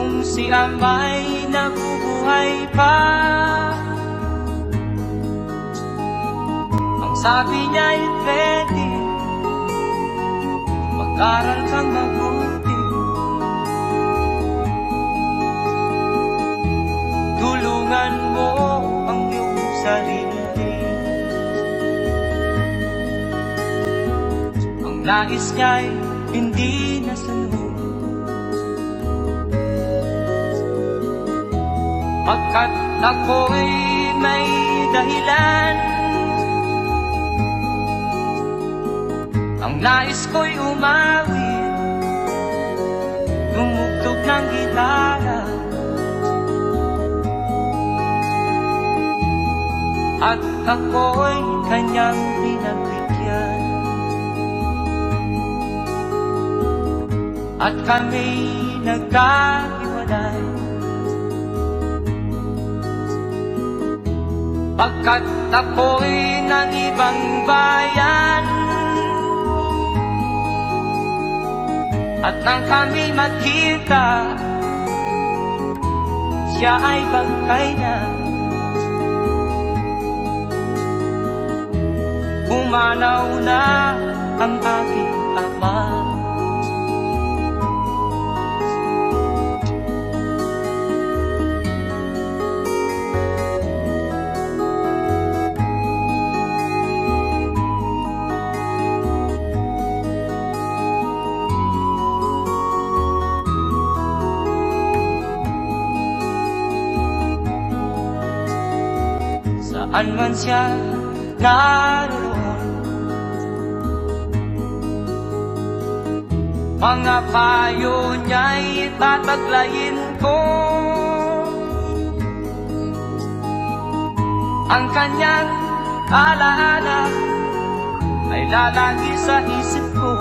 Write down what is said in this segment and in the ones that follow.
Noong si Amay nabubuhay pa, ang sabi niya ay ready, mag-aral kang mabuti, tulungan mo ang iyong sarili. Ang nais niya'y hindi nasunod, pagkat ako'y may dahilan. Ang nais ko'y umawi, tumugtog ng gitara, at ako'y kanyang pinagbigyan. At kami nagkahiwalay, pagkat ako'y ng ibang bayan. At nang kami magkita, siya ay bangkay na. Pumanaw na ang aking ama. Saan man siya naroon, mga payo niya'y tataglayin ko. Ang kanyang alaala ay lalagi sa isip ko.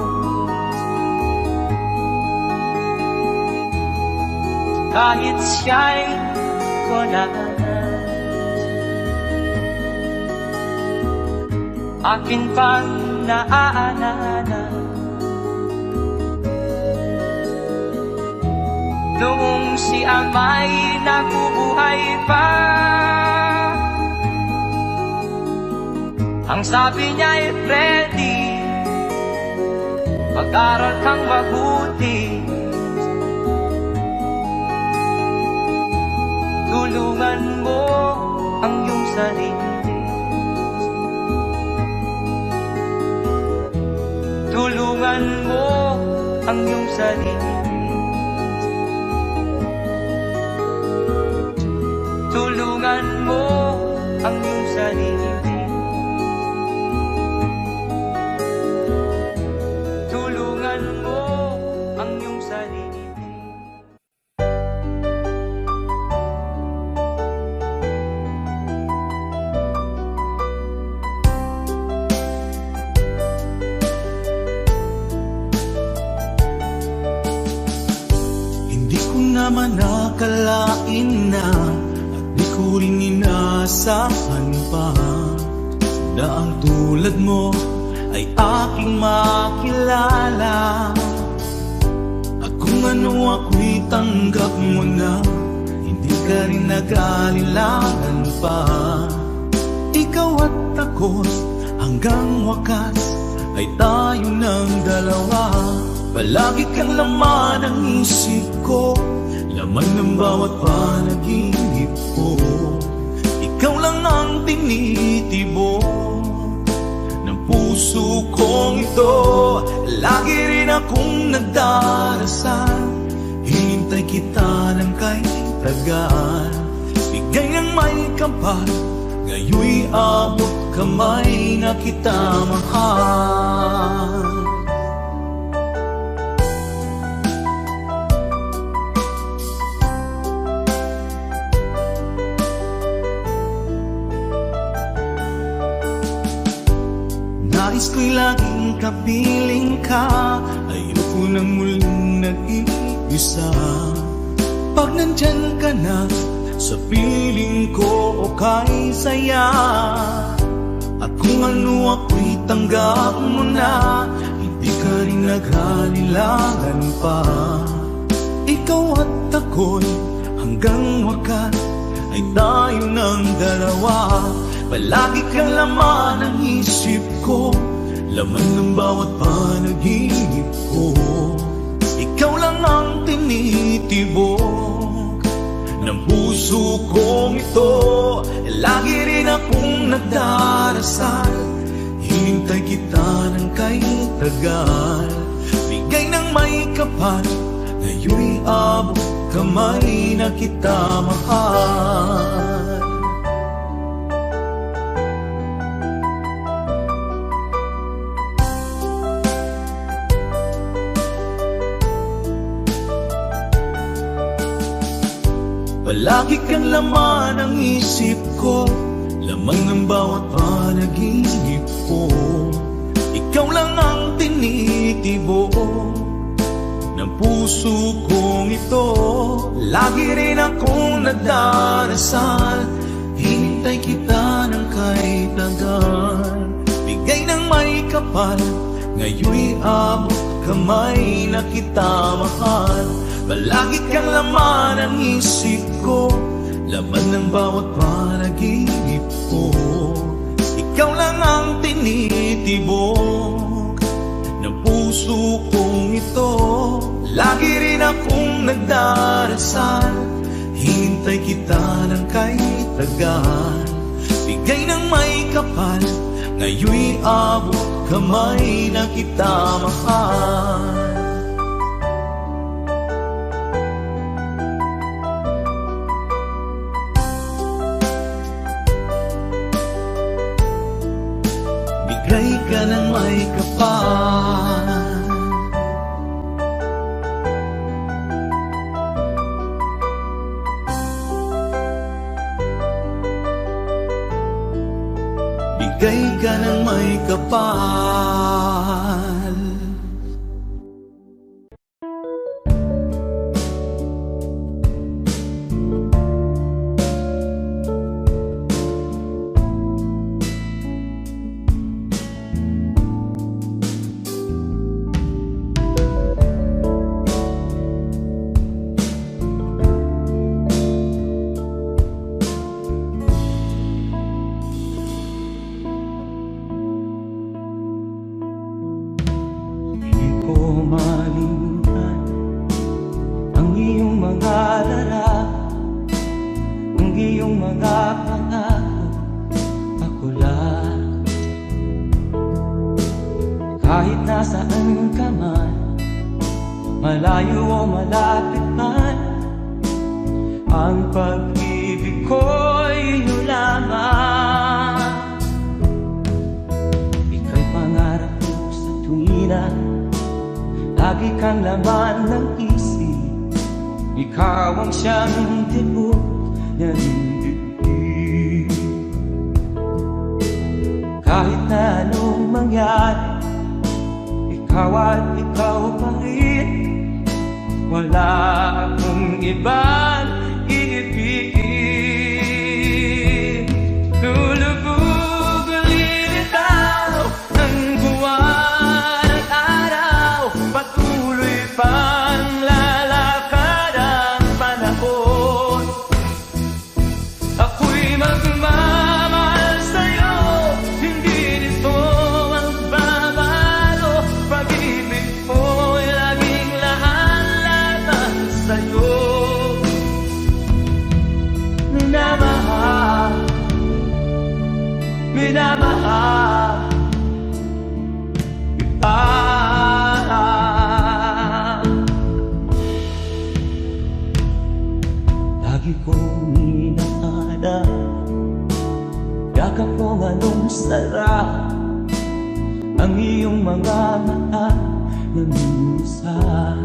Kahit siya'y wala na, akin pang naaalala noong si Amay nabubuhay pa. Ang sabi niya ay ready, mag-aral kang mabuti, tulungan mo ang iyong sarili. Tulungan mo ang iyong sarili. Tulungan mo ang iyong sarili. Tulungan mo ang iyong sarili. Naman nakalain na at di ko rin inaasahan pa na ang tulad mo ay aking makilala. At kung ano ako'y tanggap mo na, hindi ka rin nag-alilangan pa. Ikaw at ako hanggang wakas ay tayo ng dalawa. Palagi kang laman ng isip ko, laman ng bawat panaginip ko. Ikaw lang ang tinitibok ng puso kong ito. Lagi rin akong nagdarasal, hinintay kita ng kay tagal. Bigay ng may kapal, ngayoy abot kamay na kita mahal. Nais ko'y laging kapiling ka, ayoko nang muling nag-iisa. Pag nandyan ka na, sa piling ko okay saya. At kung ano ako'y tanggap mo na, hindi ka rin naghalilangan pa. Ikaw at ako ako'y hanggang wakas ay tayo ng dalawa. Palagi kang laman ng isip ko, laman ng bawat panaginip ko. Ikaw lang ang tinitibok ng puso kong ito. Lagi rin akong nagdarasal, hinintay kita ng kay tagal. Bigay ng may kapal, ngayon'y abot kamay na kita mahal. Palagi kang laman ng isip ko, laman ng bawat panaginip ko. Ikaw lang ang tinitibok ng puso kong ito. Lagi rin akong nagdarasal, hinintay kita ng kay tagal. Bigay ng may kapal, ngayon'y abot kamay na kita mahal. Palagi kang laman ng isip ko, laman ng bawat panaginip ko. Ikaw lang ang tinitibok ng puso kong ito. Lagi rin akong nagdarasal, hinintay kita ng kay tagal. Bigay ng may kapal, ngayon'y abot kamay na kita mahal. Bigay ka ng may kapal, bigay ka ng may kapal. Malimutan ang iyong mga larawan, ang iyong mga pangako, ako lang. Kahit nasaan ka man, malayo o malapit man, ang pag-ibig ko'y iyo lamang. Ika'y pangarap ko sa tuwina, lagi kang laman ng isip. Ikaw ang siyang tibok ng dibdib. Kahit na anong mangyari, ikaw at ikaw pa rin. Wala akong ibang iibigin. Lulubog ulit itaw ng buwan at araw, patuloy pang lalakad ang panahon. Ako'y magmamahal sa'yo, hindi nito magbabago. Pag-ibig ko'y laging lahat-lahat sa'yo. Minamahal, minamahal kita. Lagi kong inaalala, yakap kong anong sarap, ang iyong mga mata na minsan.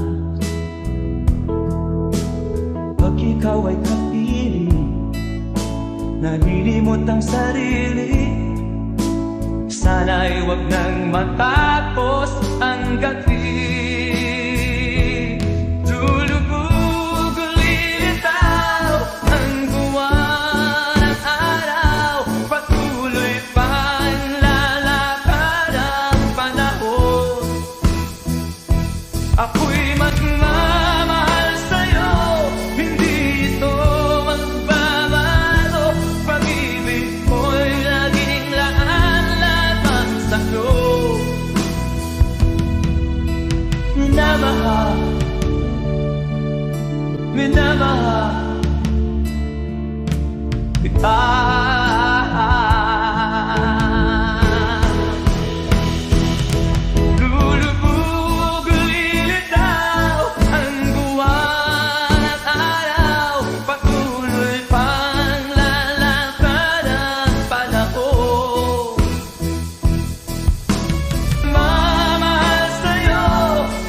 Pag ikaw ay kapiling, nalilimot ang sarili. Sana'y wag nang matapos ang gabi. Lulubog ulit itaw ang buwan at araw, patuloy pang lalakad ang panahon. Ako'y magmamahal sa'yo, minamahal kita. Lulubog, lilitaw ang buwan at araw, patuloy pang lalakad ang panahon. Mamahal sa'yo,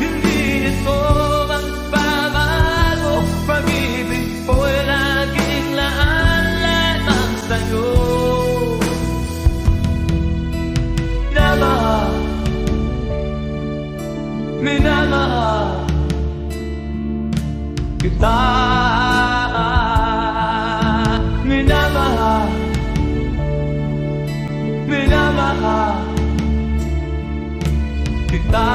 hindi ito magbabago, pag-ibig ko'y laging laan lamang sa'yo. Minamahal kita. Minamahal, minamahal kita.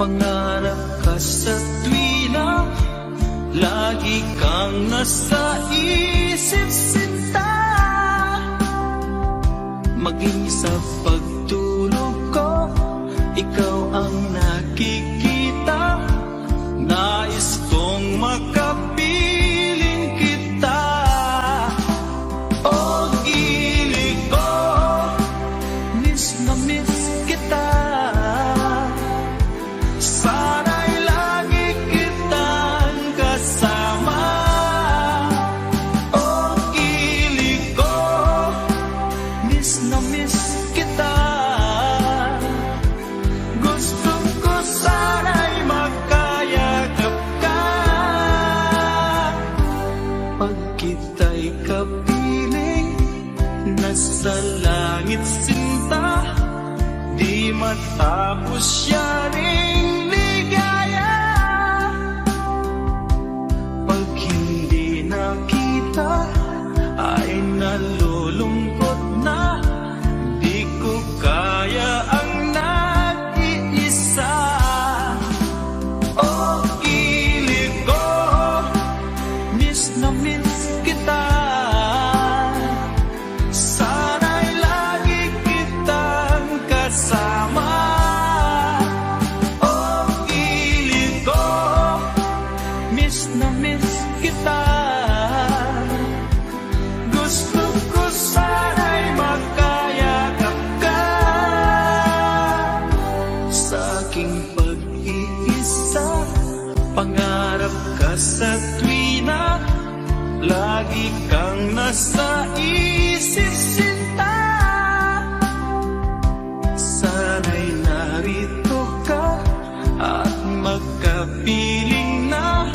pangarap ka sa tuwina, lagi kang nasa isip sinta. Maging sa pagtulog ko, ikaw ang nakikita. Nais kong makapiling kita. O gili ko, miss na miss kita. Sana'y lagi kitang kasama. O gili ko, miss na miss kita. Gusto ko sana'y magkayakap ka. Pag kita'y kapiling, nasa langit sinta, di matapos siya ring ligaya. Pag hindi nakita, ay nalulungkot na. Di ko kaya ang nag-iisa. O gilid ko, miss na miss kita. Sana'y lagi kitang kasama. O gilid ko, miss na miss kita. Gusto ko sana'y magkayakap ka. Sa aking pag-iisa, pangarap ka sa tuwina, lagi kang nasa isip sinta. Sana'y narito ka at magkapiling na,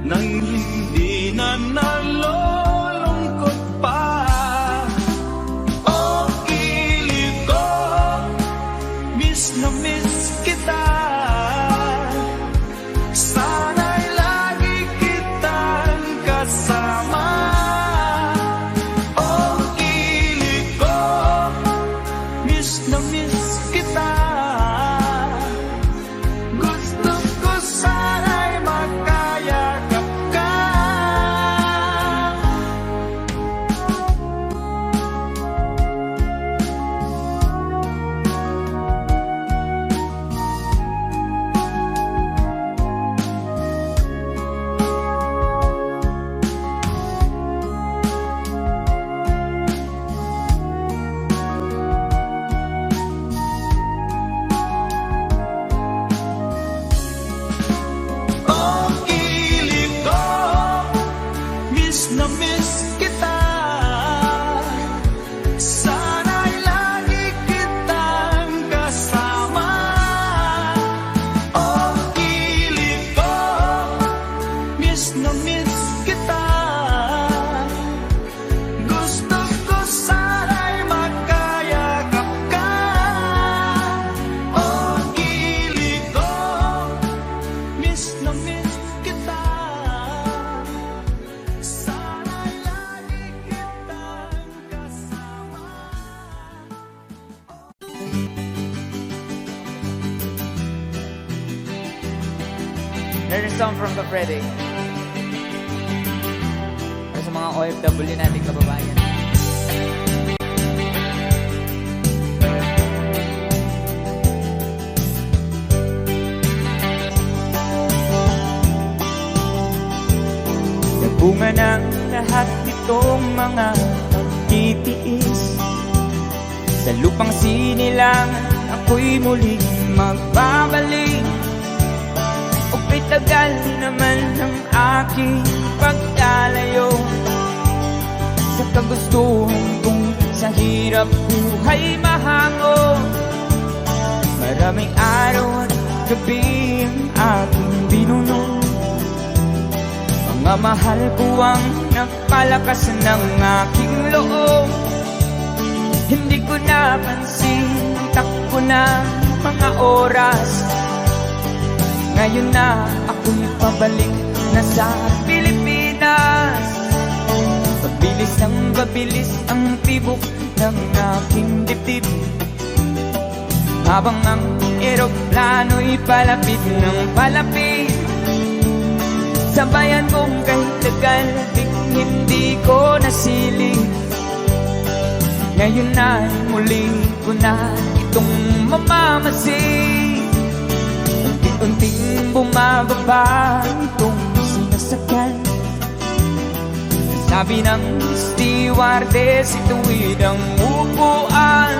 nang hindi na nalulungkot pa. O gilid ko, miss na miss kita. Sana'y lagi kitang kasama. O gilid ko, miss na miss kita. Gusto ko sana'y magkayakap ka. O gilid ko, miss na miss kita. Sana'y lagi kitang kasama. O gilid ko, miss na miss kita. Gusto ko sana'y magkayakap ka. O gilid ko, miss na miss kita. Sana'y lagi kitang kasama. There's a song from Kapreddy. Para sa mga OFW nating kababayan. Nagbunga ng lahat nitong mga pagtitiis. Sa lupang sinilangan, ako'y muling magbabalik. O pitagal naman ang aking pagkalayo sa kagustuhan kong sa hirap buhay mahango. Maraming araw at gabi ang aking binuno. Mga mahal ko ang nagpalakas ng aking loob. Hindi ko napansin ang takbo ng mga oras. Ngayon na ako'y pabalik na sa Pilipinas. Pabilis ang babilis ang tibok ng aking dibdib, habang ang eroplano'y palapit ng palapit sa bayan kong kahit tagal hindi ko nasilip. Ngayon ay muli ko na itong mamamasid. Unti-unting bumababa itong sinasakyan. Sabi ng stewardess, ituwid ang upuan.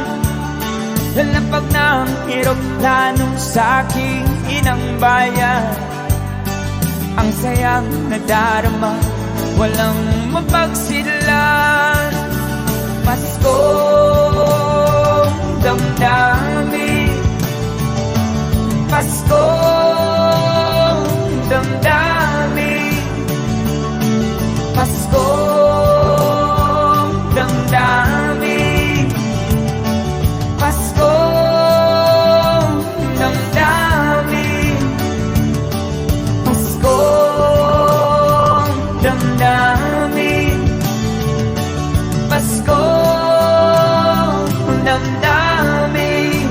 Lalapag ng eroplano sa aking inang bayan. Ang sayang nadarama, walang mapagsidlan. Paskong damdamin, Paskong damdamin, Paskong damdamin, Paskong damdamin, Paskong damdamin, Paskong damdamin,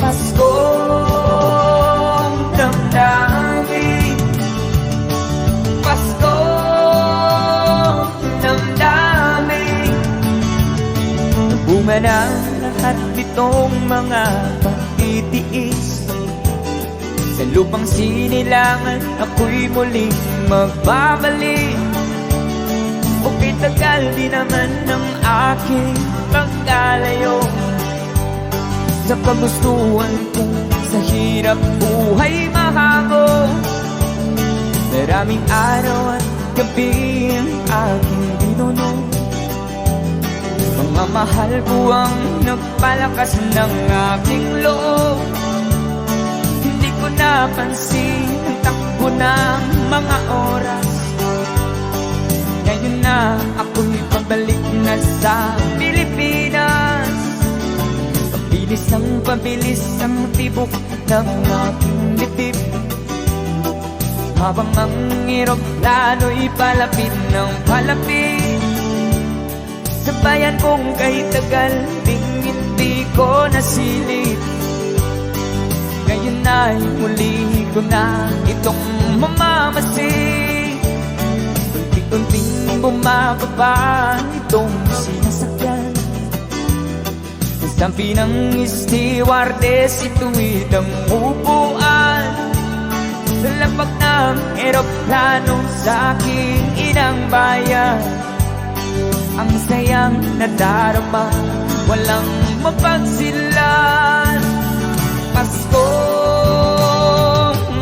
Paskong damdamin, Paskong damdamin. Bunga na lahat nitong mga pagtitiis. Sa lupang sinilangan ako'y muling magbabalik. Okay, tagal di naman ng aking pagkalayo sa kagustuhan kong sa hirap buhay mahago. Maraming araw at gabi ang aking binunong. Mga mahal buwang nagpalakas ng aking loob. Hindi ko napansin ang takbo ng mga oras. Ngayon na ako'y pabalik na sa Pilipinas. Pabilis ang tibok ng aking dibdib. Habang ang eroplano'y palapit ng palapit sa bayan kong kahit tagal hindi ko nasilip. Ngayon ay muli ko na itong mamamasid. Unti-unting bumababa itong sinasakyan. Sabi ng stewardess, ituwid ang upuan. Lalapag ng eroplano sa aking inang bayan. Ang sayang nadarama, walang mapagsilan. Paskong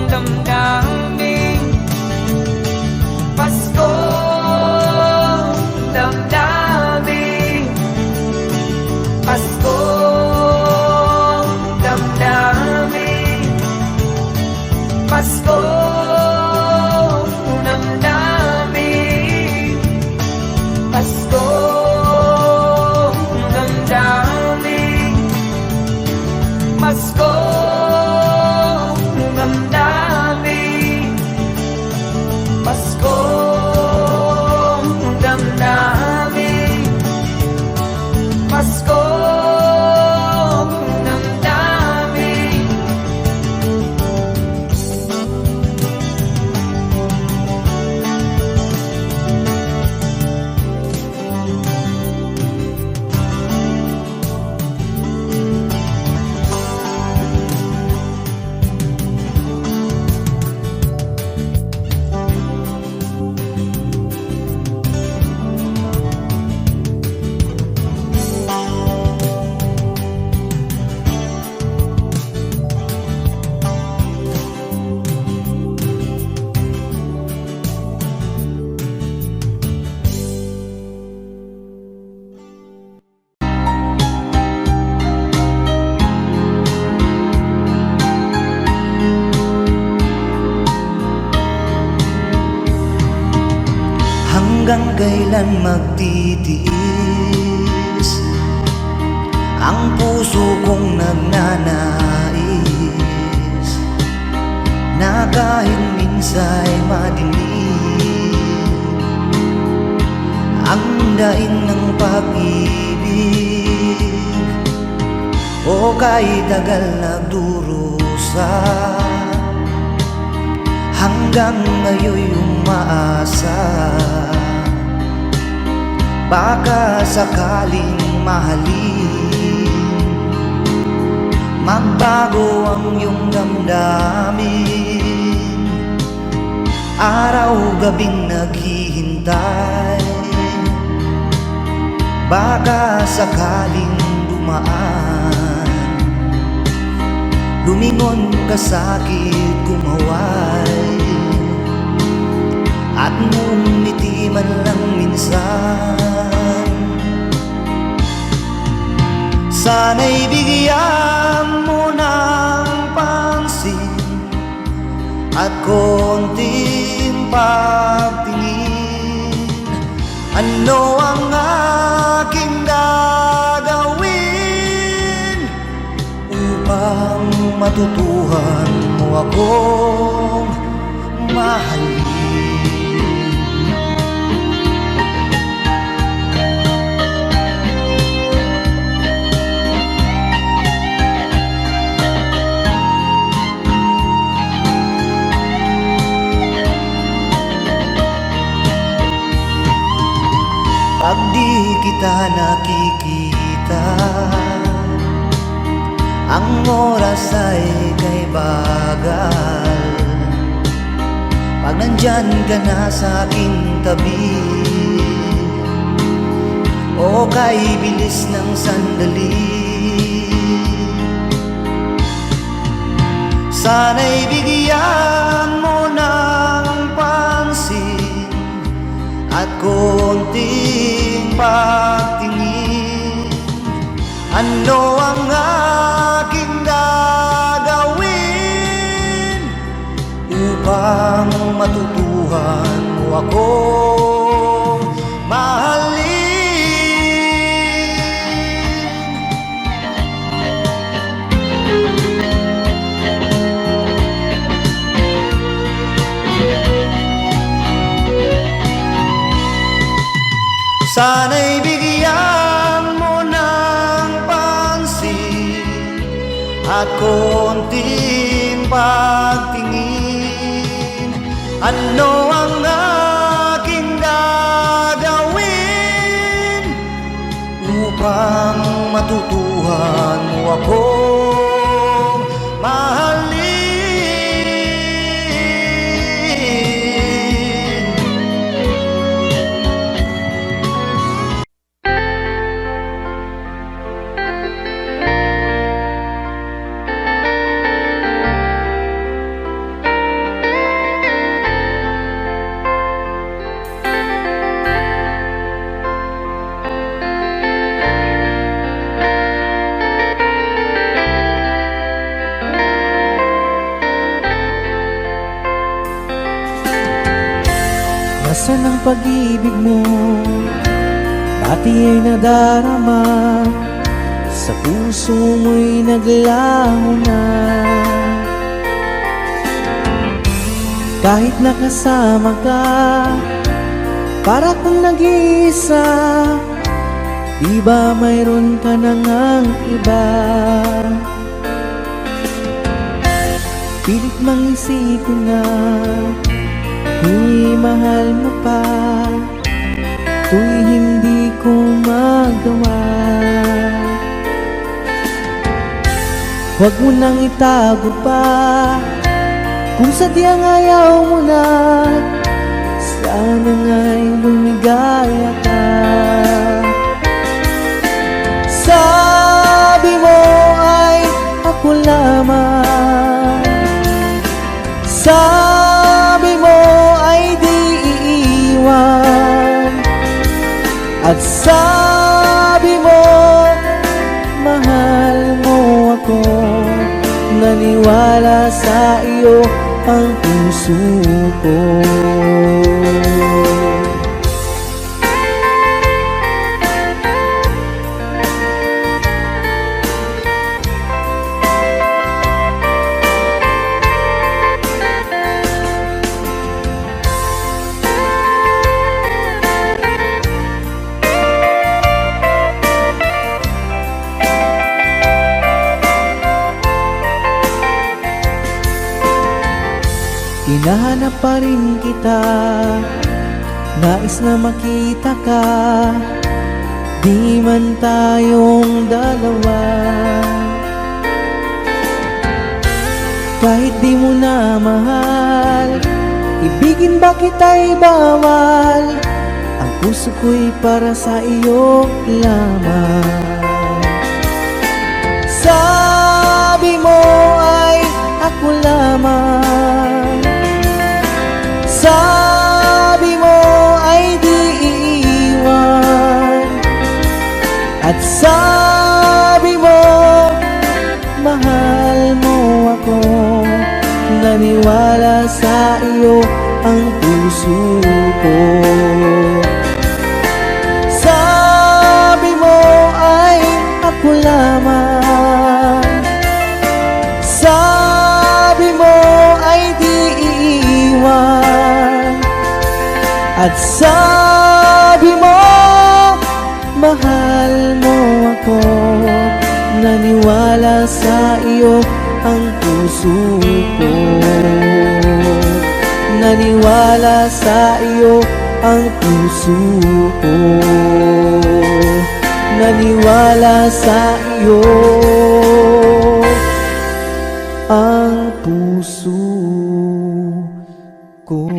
damdamin, Paskong damdamin, Paskong damdamin, Paskong damdamin, Paskong damdamin, Paskong damdamin, Paskong damdamin, Paskong damdamin. Hanggang kailan magtitiis ang puso kong nagnanais na kahit minsa'y madilim ang daing ng pag-ibig. o kay tagal nagdurusa, hanggang ngayon'y umaasa. Baka sakaling mahalin, magbago ang iyong damdamin. Araw-gabing naghihintay, baka sakaling dumaan, lumingon ka sa'kin, kumaway, at ngumiti man lang minsan. Sana'y bigyan mo ng pansin at konting pagtingin. Ano ang aking gagawin upang matutuhan mo akong mahalin? Pag di kita nakikita, ang oras ay kay bagal. Pag nandyan ka na sa aking tabi, o kay bilis ng sandali, sana'y bigyan mo ng pansin at konting pagtingin. Ano ang aking gagawin upang matutuhan mo akong mahalin? Sana'y bigyan mo ng pansin at konting pagtingin. Ano ang aking gagawin upang matutuhan mo akong mahalin? Nasaan ang pag-ibig mo? Dati ay nadarama, sa puso mo'y naglaho na. Kahit nakasama ka, para kang nag-iisa. Di ba mayroon ka na ngang iba? Pilit mang isipin na tuwing mahal mo pa, tuwing hindi ko magawa. Huwag mo nang itago pa, kung sadyang ayaw mo na, sana nga'y lumigaya ka. Sabi mo ay ako lamang, sabi mo ay di iiwan, at sabi mo mahal mo ako. Naniwala sa iyo ang puso ko. hinahanap pa rin kita. Nais na makita ka, di man tayong dalawa. Kahit di mo na mahal, ibigin ba kita'y bawal? Ang puso ko'y para sa iyo lamang. Sabi mo ay ako lamang, sabi mo ay di iiwan, at sabi mo mahal mo ako. Naniwala sa iyo ang puso ko. Sabi mo ay ako lamang, sabi mo ay di iiwan, at sabi mo mahal mo ako. Naniwala sa iyo ang puso ko. Naniwala sa iyo ang puso ko. Naniwala sa iyo ang puso ko.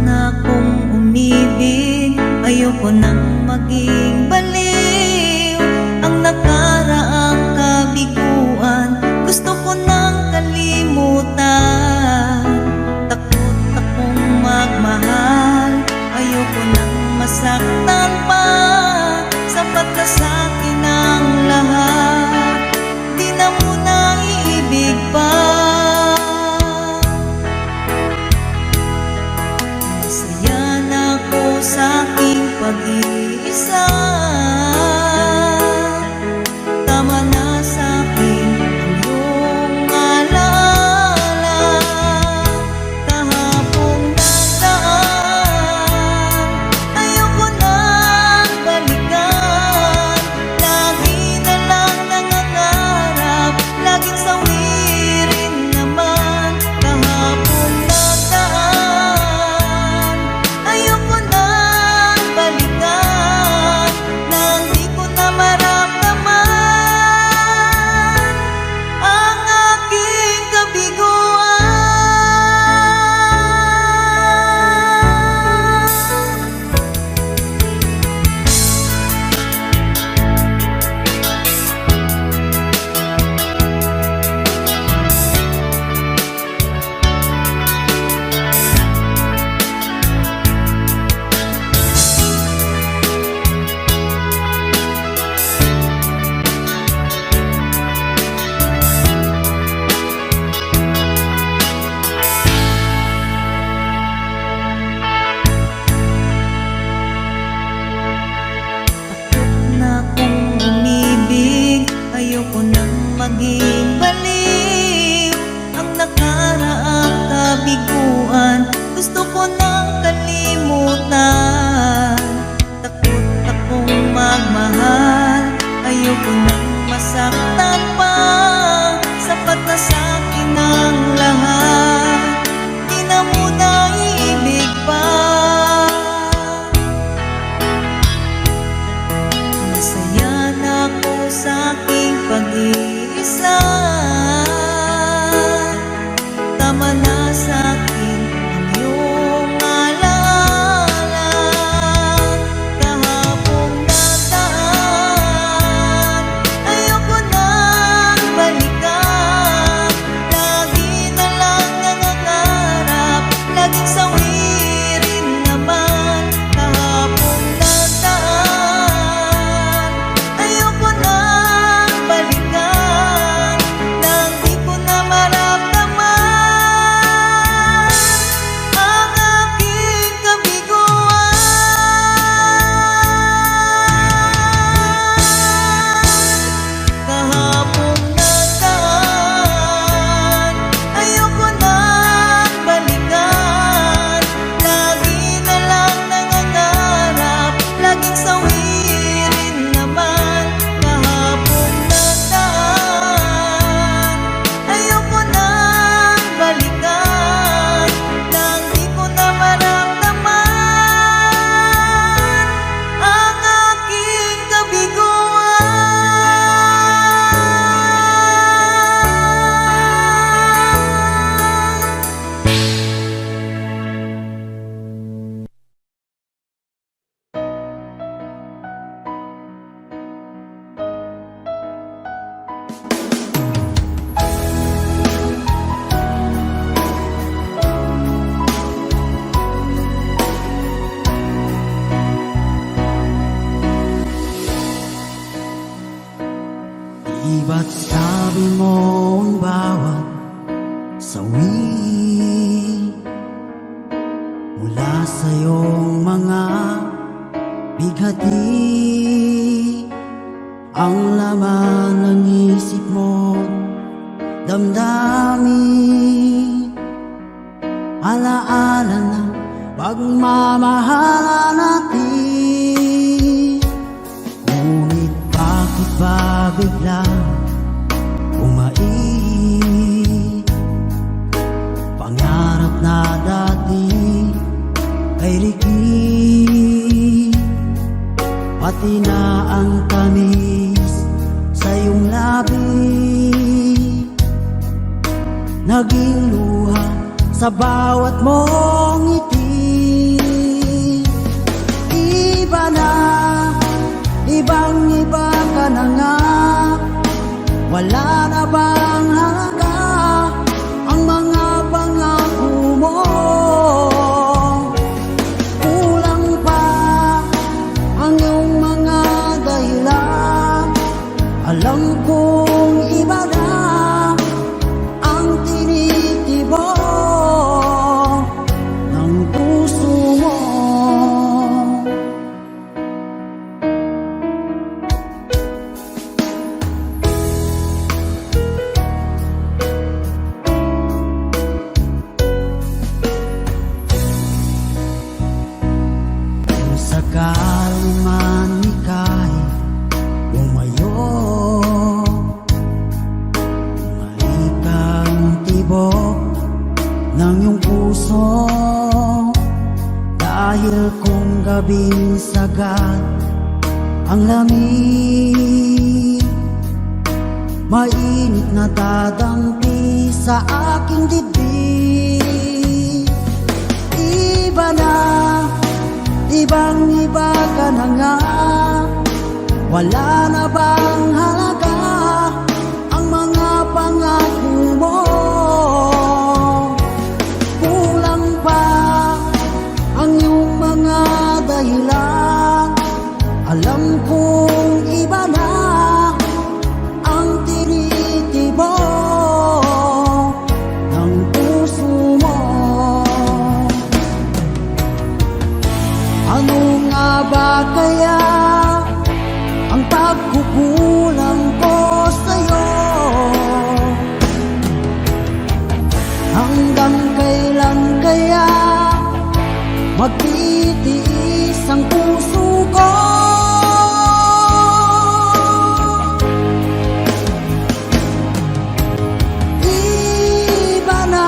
Na kung umibig, ayoko nang maging baliw. Ang nakaraang kabiguan, gusto ko nang kalimutan. Takot akong magmahal, ayoko nang masaktan pa. Sapat na sa'kin ang lahat, di na muna iibig pa. Masaya na ako sa aking pag-iisa. Tama na sa'kin ang iyong alaala. Kahapong nasaan, ayoko nang balikan. Lagi na lang nangangarap, laging sawirin naman. Kahapong nasaan, ayoko nang balikan, nang di ko na maramdaman ang aking kabiguan. Na kung umibig, ayoko nang maging baliw. Ang nakaraang kabiguan, gusto ko nang kalimutan. Takot akong magmahal, ayoko nang masaktan pa. Sapat na sa'kin ang lahat, di na muna iibig pa. Masaya na ako sa aking pag-iisa. Tama na sa'kin ang iyong alaala. Sinabi mo ang bawat sawi mula sa iyong mga bighati, ang laman ng isip mo, damdamin, alaala ng pagmamahala natin. Ngunit bakit ba biglang umait? Pangarap na dati ay likid, pati na ang tamis sa iyong labi, naging luha sa bawat mong ngiti. Iba na, ibang-iba ka na nga, wala na bang halaga ang mga pangako mo? Kulang pa ang iyong mga dahilan, alam kong iba na ang tinitibok ng puso mo. Kung sakali man ika'y lumayo, malikang tibok ng iyong puso, dahil kung gabing sagad ang lamig, mainit na dadampi sa aking dibdib. Iba na, ibang-iba ka na nga, wala na bang halaga ang mga pangako mo? Kulang pa ang iyong mga dahilan, alam kong iba na ang tinitibok ng puso mo. Ano nga ba kaya ang pagkukulang ko sa'yo? Hanggang kailan kaya magtitiis ang puso ko? Iba na,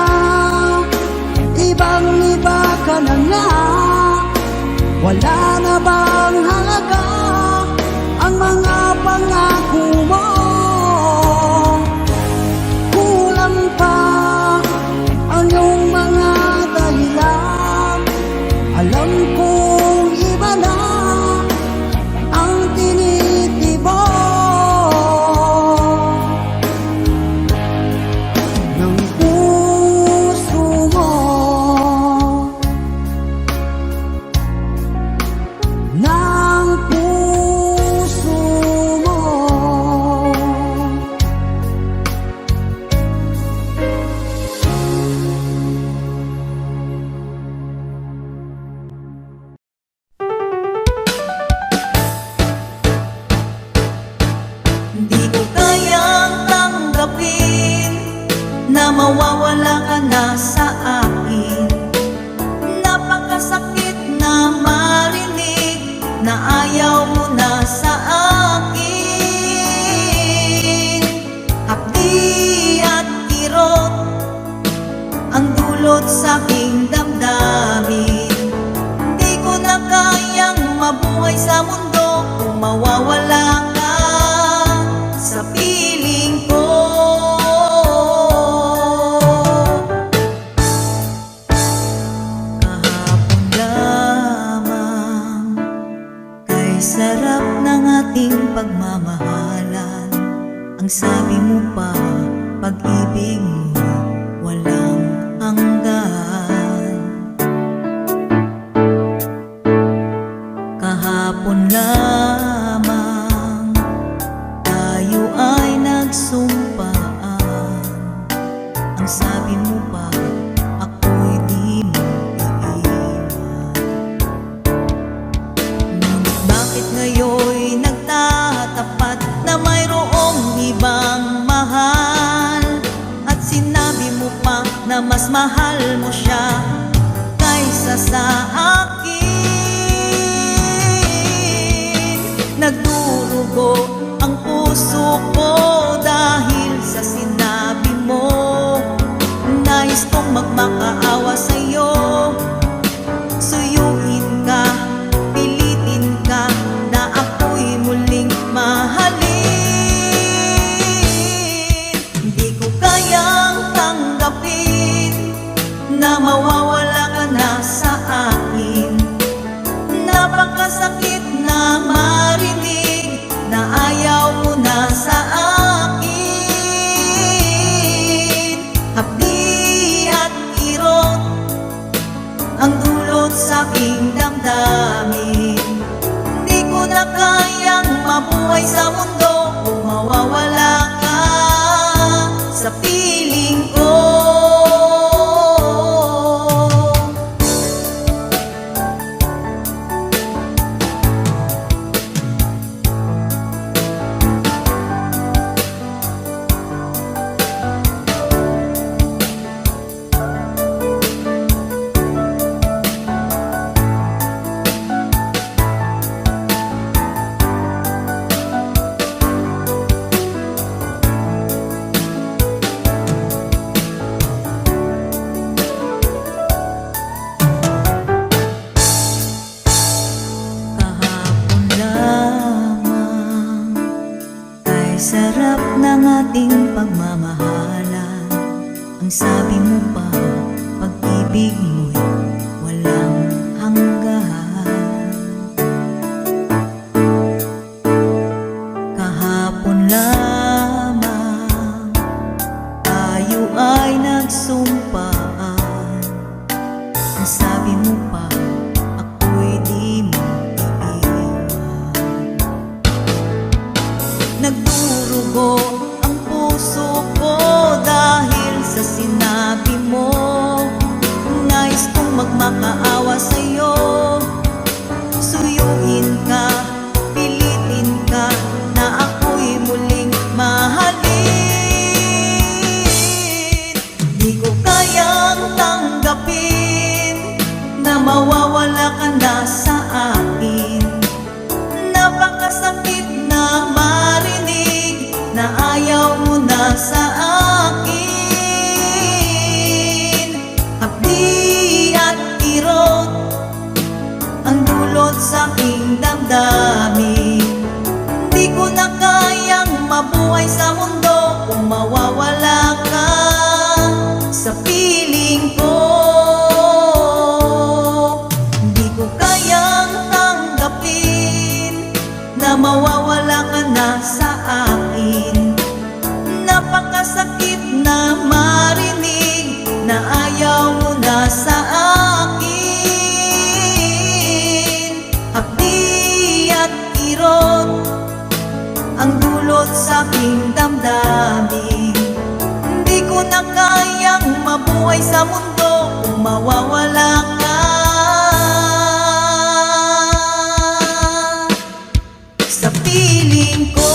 ibang-iba ka na nga, wala na bang halaga ang mga pangako mo? Kulang pa ang iyong mga dahilan, alam kong iba na ang tinitibok ng puso mo. Ng puso mo. Di ko kayang tanggapin na mawawala ka na sa akin. Napakasakit na marinig na ayaw mo na sa akin. Hapdi at kirot ang dulot sa aking damdamin. Di ko na kayang mabuhay sa mundo kung mawawala ka sa piling ko. Kahapon lamang kay sarap ng ating pagmamahalan. Ang sabi mo pa, pag-ibig mo walang hanggan. Kahapon lamang tayo ay nagsumpa bakit ngayon nagtatapat na mayroong ibang mahal? At sinabi mo pa na mas mahal mo siya kaysa sa akin. Nagdurugo ang puso ko dahil sa sinabi mo. Nais kong magmakaawa sa'yo, suyuin ka, pilitin ka, na ako'y muling mahalin. Hindi ko kayang tanggapin na mawawala ka na sa akin. Napakasakit na marinig na ayaw mo na sa akin. Hapdi at kirot ang dulot sa aking damdamin. Di ko na kayang mabuhay sa mundo kung mawawala ka sa piling ko. Kahapon lamang ay sarap ng ating pagmamahalan. Ang sabi mo pa, pag-ibig mo'y walang hanggan. Kahapon lamang tayo ay nagsumpaan. Ang sabi mo pa, ako'y di mo iiwan. Nagdurugo ang puso ko dahil sa sinabi mo. Nais kong magmakaawa sa'yo, suyuin ka, pilitin ka, na ako'y muling mahalin. Di ko kayang tanggapin na mawawala ka na sa akin. Napakasakit na marinig na ayaw mo na sa akin. Hapdi at kirot ang dulot sa aking damdamin. Di ko na kayang mabuhay sa mundo kung mawawala ka sa piling ko. Di ko kayang tanggapin na mawawala ka na sa akin. Napakasakit na marinig na ayaw mo na sa akin. Hapdi at kirot ang dulot sa aking damdamin. Di ko na kayang mabuhay sa mundo kung mawawala ka sa piling ko.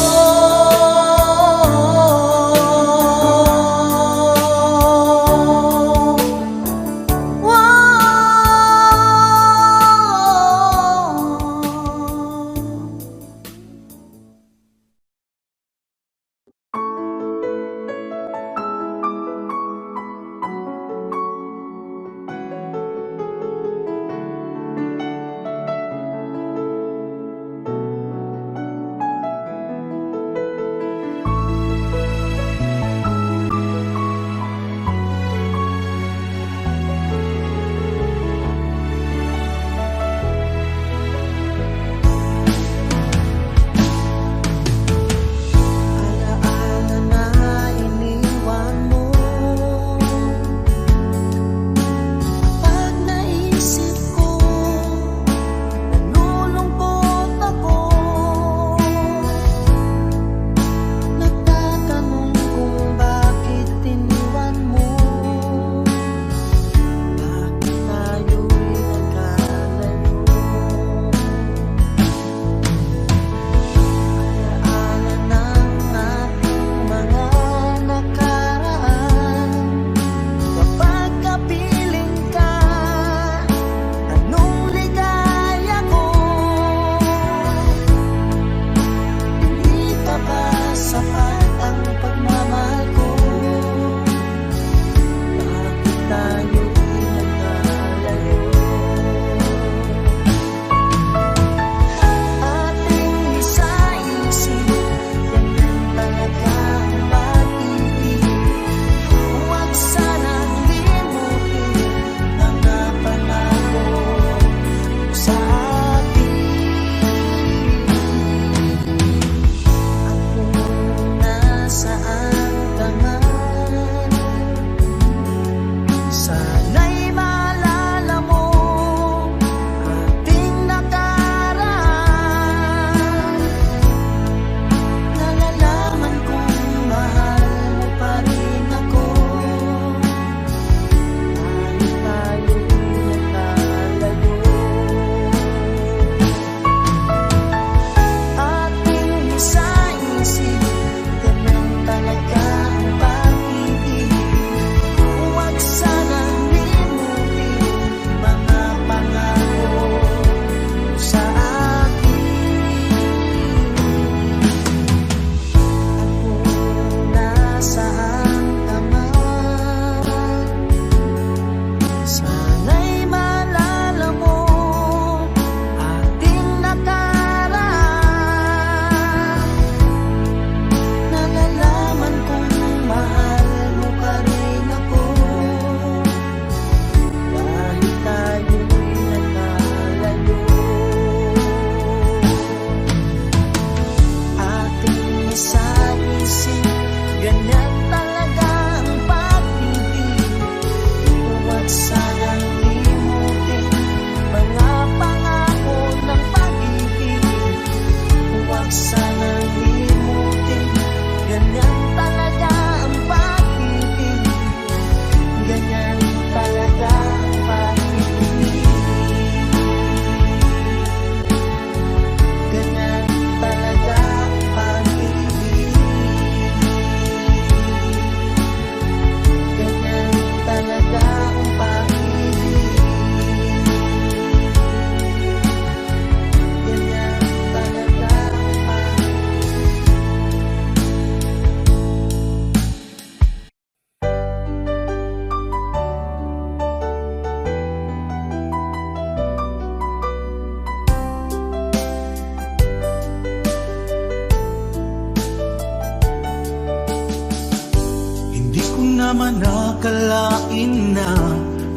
naman akalain na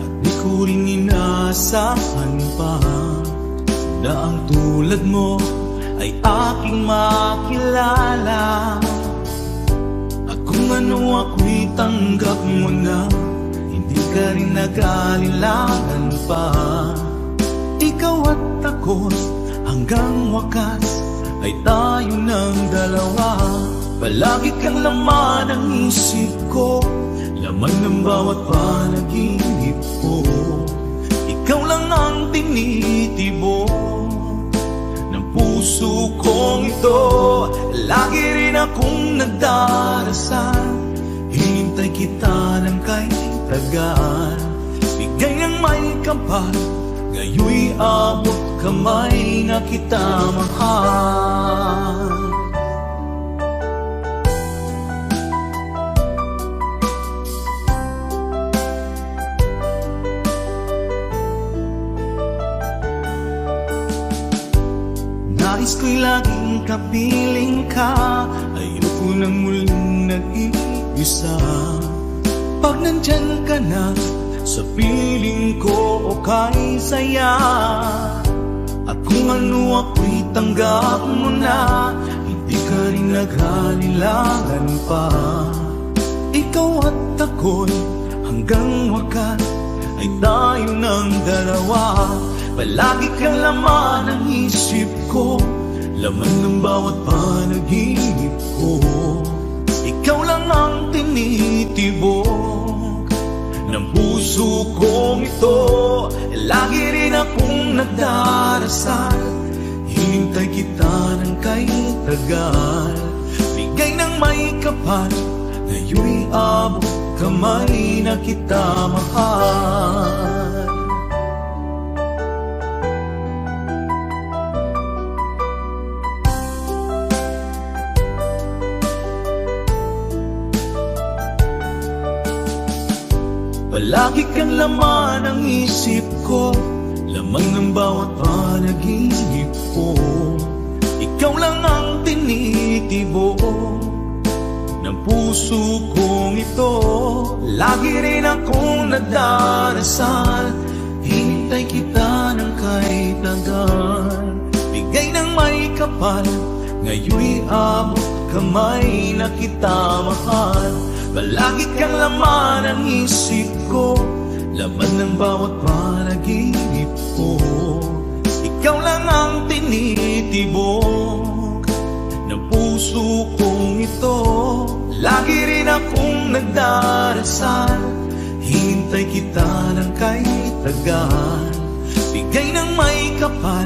at di ko rin inaasahan pa na ang tulad mo ay aking makilala. At kung ano ako'y tanggap mo na, hindi ka rin nag-alilangan pa. Ikaw at ako hanggang wakas ay tayo ng dalawa. Palagi kang laman ng isip ko, laman ng bawat panaginip ko. Ikaw lang ang tinitibok ng puso kong ito. Lagi rin akong nagdarasal, hinintay kita ng kay tagal. Bigay ng may kapal, ngayoy abot kamay na kita mahal. Nais ko'y laging kapiling ka, ayoko nang muling nag-iisa. Pag nandyan ka na, sa piling ko okay saya. At kung ano ako'y tanggap mo na, hindi ka rin naghalilangan pa. Ikaw at ako'y hanggang wakas ay tayo ng dalawa. Palagi kang laman ng isip ko, laman ng bawat panaginip ko. Ikaw lang ang tinitibok ng puso kong ito. Lagi rin akong nagdarasal, hinintay kita ng kay tagal. Bigay ng may kapal, ngayoy abot kamay na kita mahal. Palagi kang laman ng isip ko, laman ng bawat panaginip ko. Ikaw lang ang tinitibok ng puso kong ito. Lagi rin akong nagdarasal, hinintay kita ng kay tagal. Bigay ng may kapal, ngayoy abot kamay na kita mahal. Palagi kang laman ng isip ko, laman ng bawat panaginip ko. Ikaw lang ang tinitibok ng puso kong ito. Lagi rin akong nagdarasal, hinintay kita ng kay tagal. Bigay ng may kapal,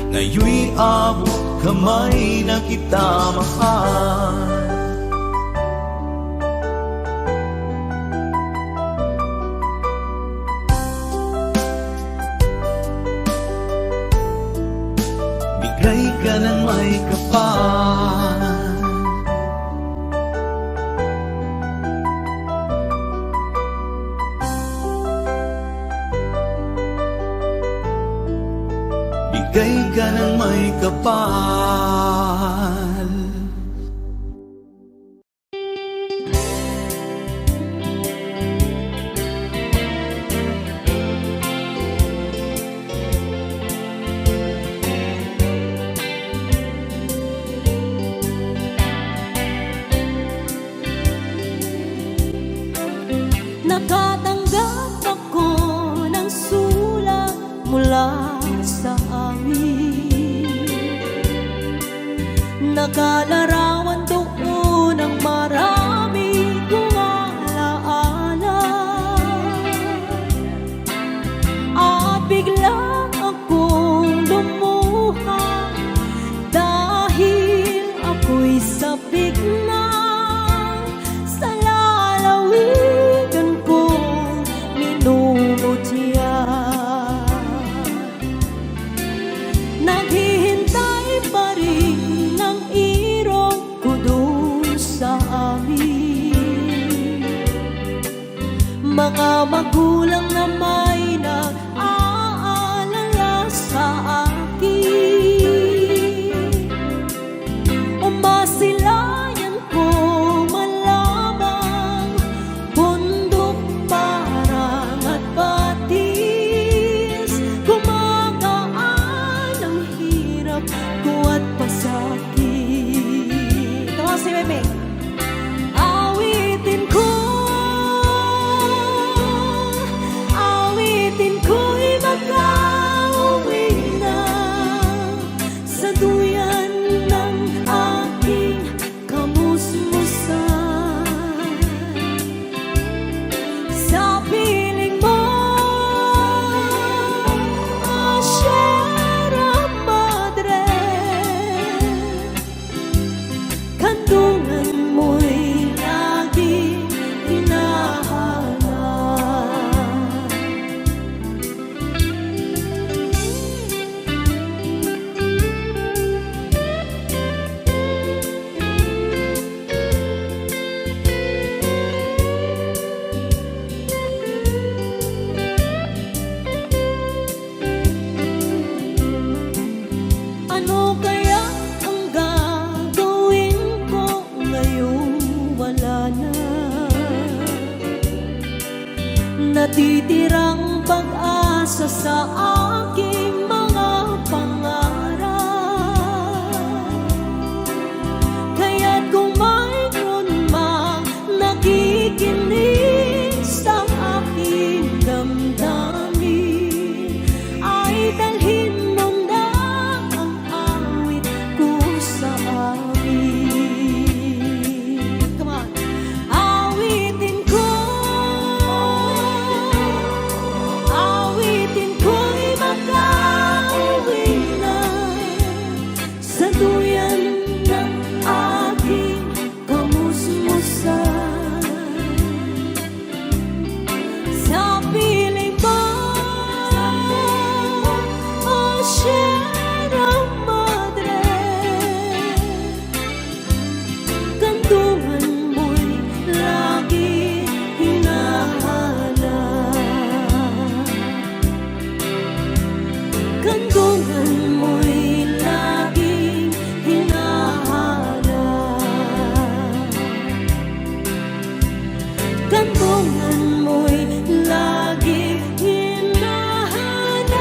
ngayoy abot kamay na kita mahal. Bigay ka ng may kapal, bigay ka ng may kapal. Nakatanggap ako ng sulat mula sa amin. Nakalarawan doon ang marami kong alaala. At bigla akong lumuha dahil ako'y sabik na sa lalawigan kong minumutya. Naghihintay pa rin ng irong ko doon sa amin. Mga magulang na may nag-aalala sa akin. Umasilayan ko malamang natitirang pag-asa sa aking mga pangarap. Kaya't kung mayroon mang nakikinig sa aking damdamin, ay dalhin mo na ang awit ko sa amin. Come on! Awitin ko'y makauwi na sa duyan ng aking kamusmusan. Sa piling mo, oh Sierra Madre, kantungan mo'y lagi hinahanap. Kantungan mo'y laging hinahanap. Kantungan mo'y laging hinahanap.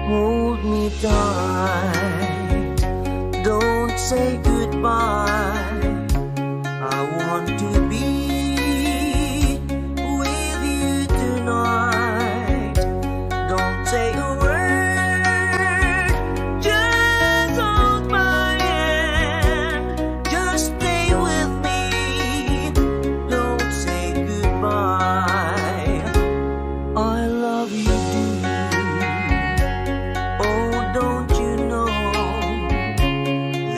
Hold me tight, don't say goodbye. I want to be with you tonight. Don't say a word, just hold my hand. Just stay with me, don't say goodbye. I love you dearly. Oh, don't you know,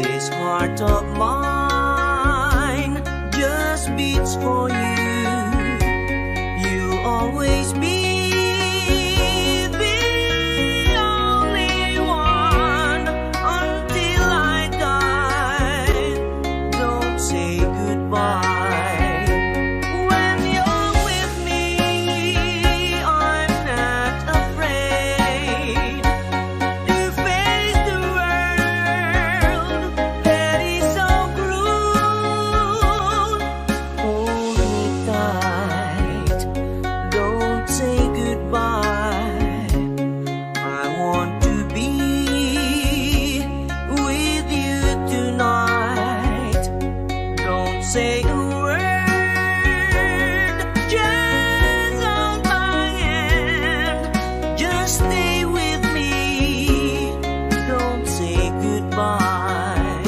this heart of mine just beats for you. You'll always be the only one until I die. Don't say goodbye. When you're with me, I'm not afraid to face the world that is so cruel. Hold me tight, don't say goodbye. I want to be with you tonight. Don't say a word, just hold my hand. Just stay with me, don't say goodbye.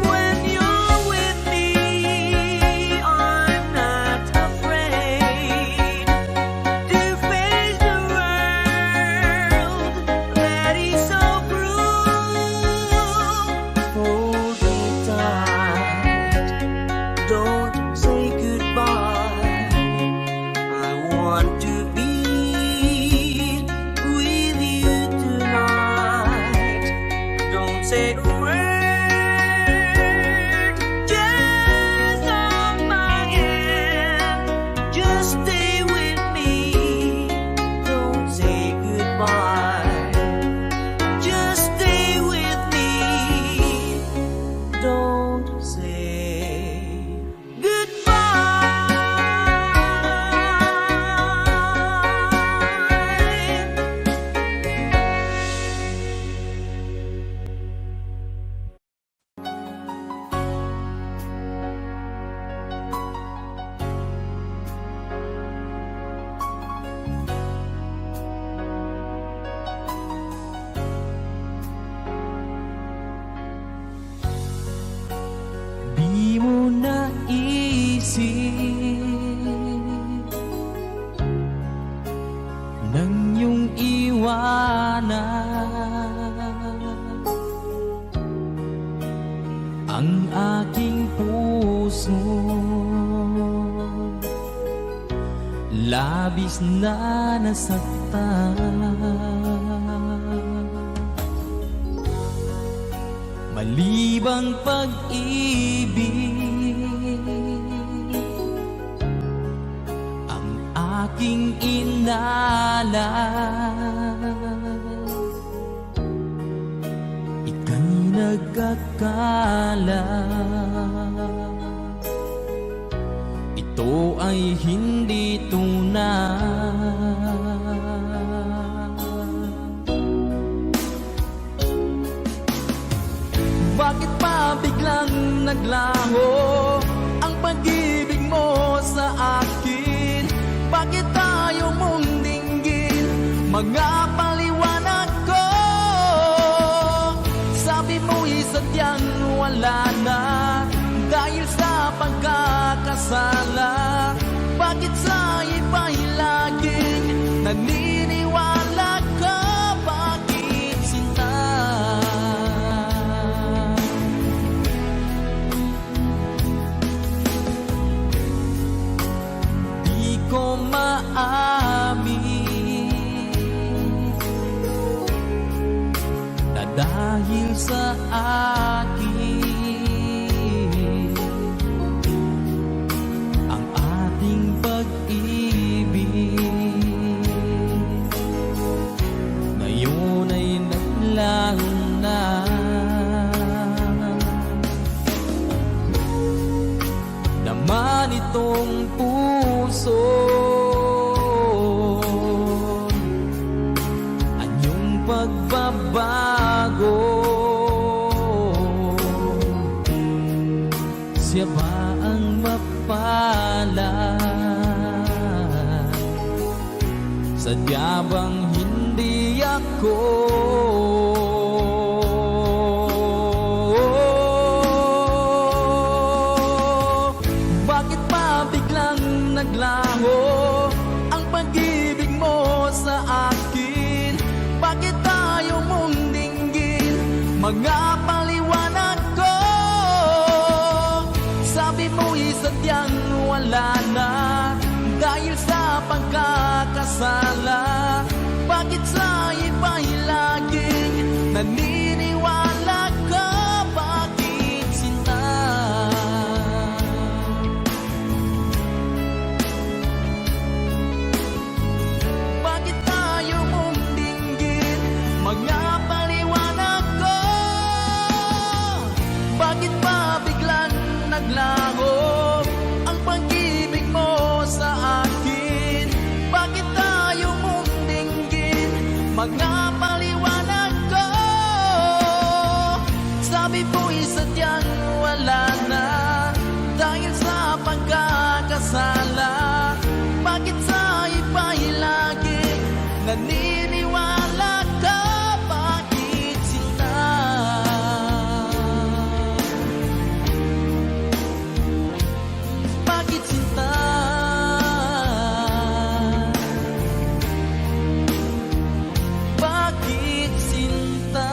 When you're with me, I'm not afraid to face the world that is so cruel. Hold me tight, don't say goodbye. I want to be with you tonight. Don't say a word, just hold my hand. Just stay with me, don't say goodbye. Just stay with me, don't say goodbye. Di mo naisip nang iyong iwanan ang aking puso. Labis na nasaktan, malibang pag-ibig hinala. Ika'y nagkakala, ito ay hindi tunay. Bakit pa biglang naglaho ang pag-ibig mo sa akin? Bakit tayo mong dinggin mga paliwanag ko? Sabi mo'y sadyang wala na dahil sa pagkakasala. Bakit sa iba'y laging naniniwala ka? Bakit sinta? Di ko maamin na dahil sa akin ang ating pag-ibig ngayon ay naglaho na. Naman itong puso anyong pagbabago, siya ba ang mapalad? Sadya bang hindi ako? Bakit pa biglang naglaho ang pag-ibig mo sa akin? Bakit tayo mong dinggin mga paliwanag ko? Sabi mo'y sadyang wala na dahil sa pagkakasala. Bakit sa iba'y laging naniniwala ka? Bakit sinta? Bakit tayo mong dinggin mga paliwanag ko? Bakit pa biglang naglaho ang pag-ibig mo sa akin? Bakit tayo mong dinggin mga paliwanag ko? Sabi mo'y sadyang wala na dahil sa pagkakasala. Bakit sa iba'y laging naniniwala ka? Bakit sinta? Bakit sinta? Bakit sinta?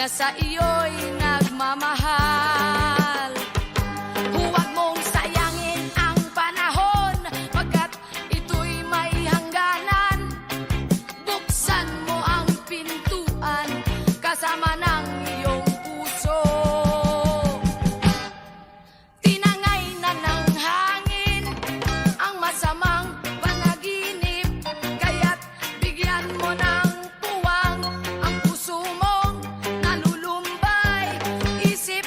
na sa iyo'y nagmamahal. Huwag mong sayangin ang panahon, pagkat ito'y may hangganan. Buksan mo ang pintuan kasama ng iyong puso. Tinangay na ng hangin ang masamang panaginip, kaya't bigyan mo ng puwang ang puso mong nalulumbay. Isip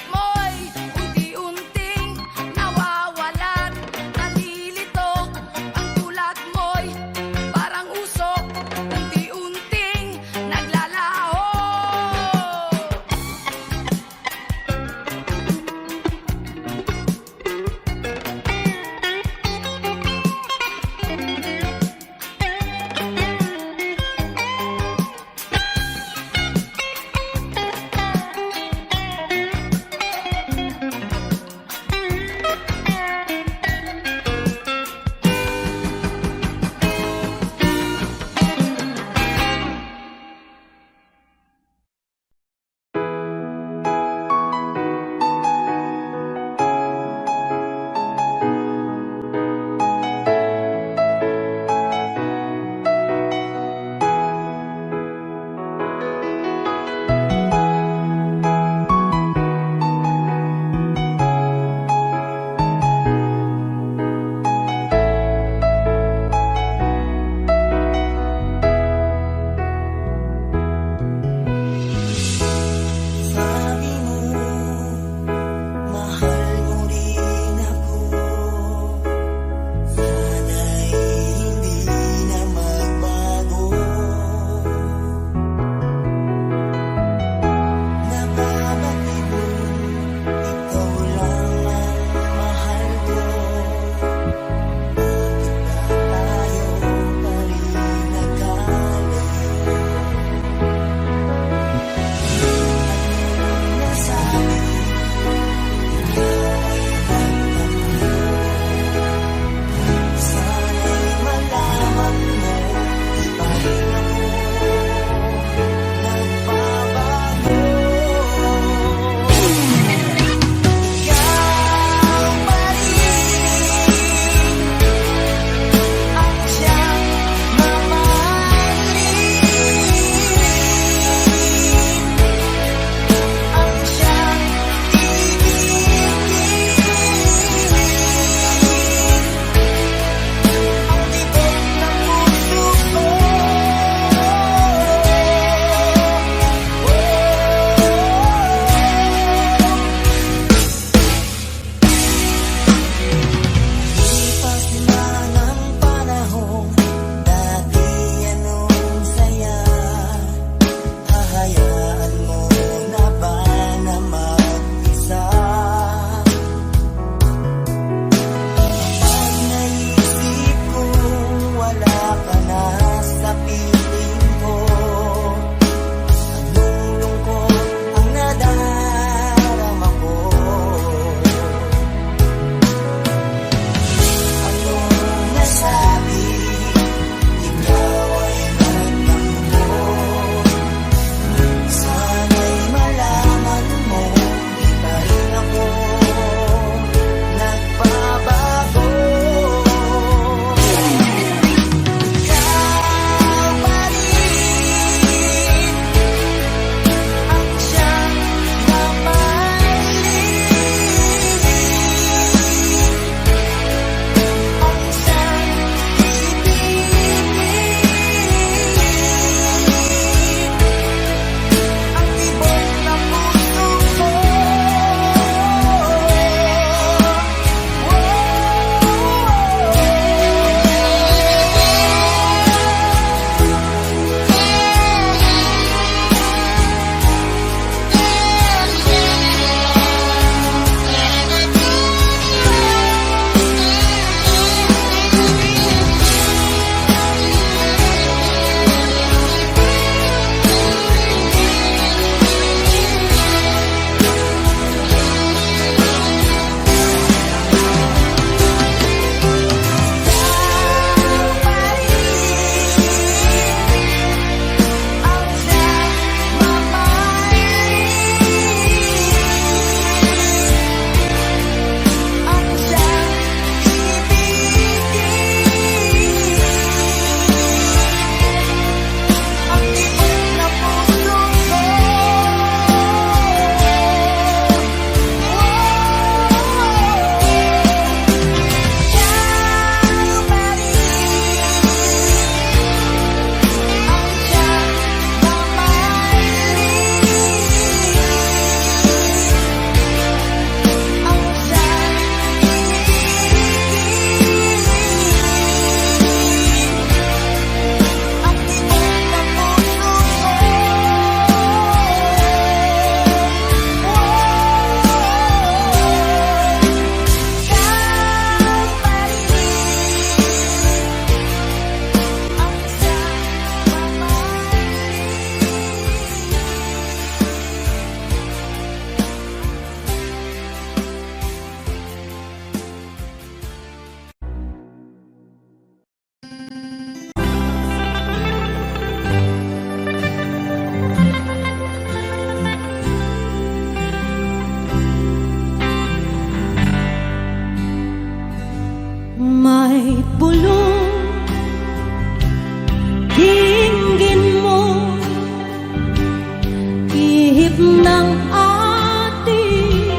ihip ng ating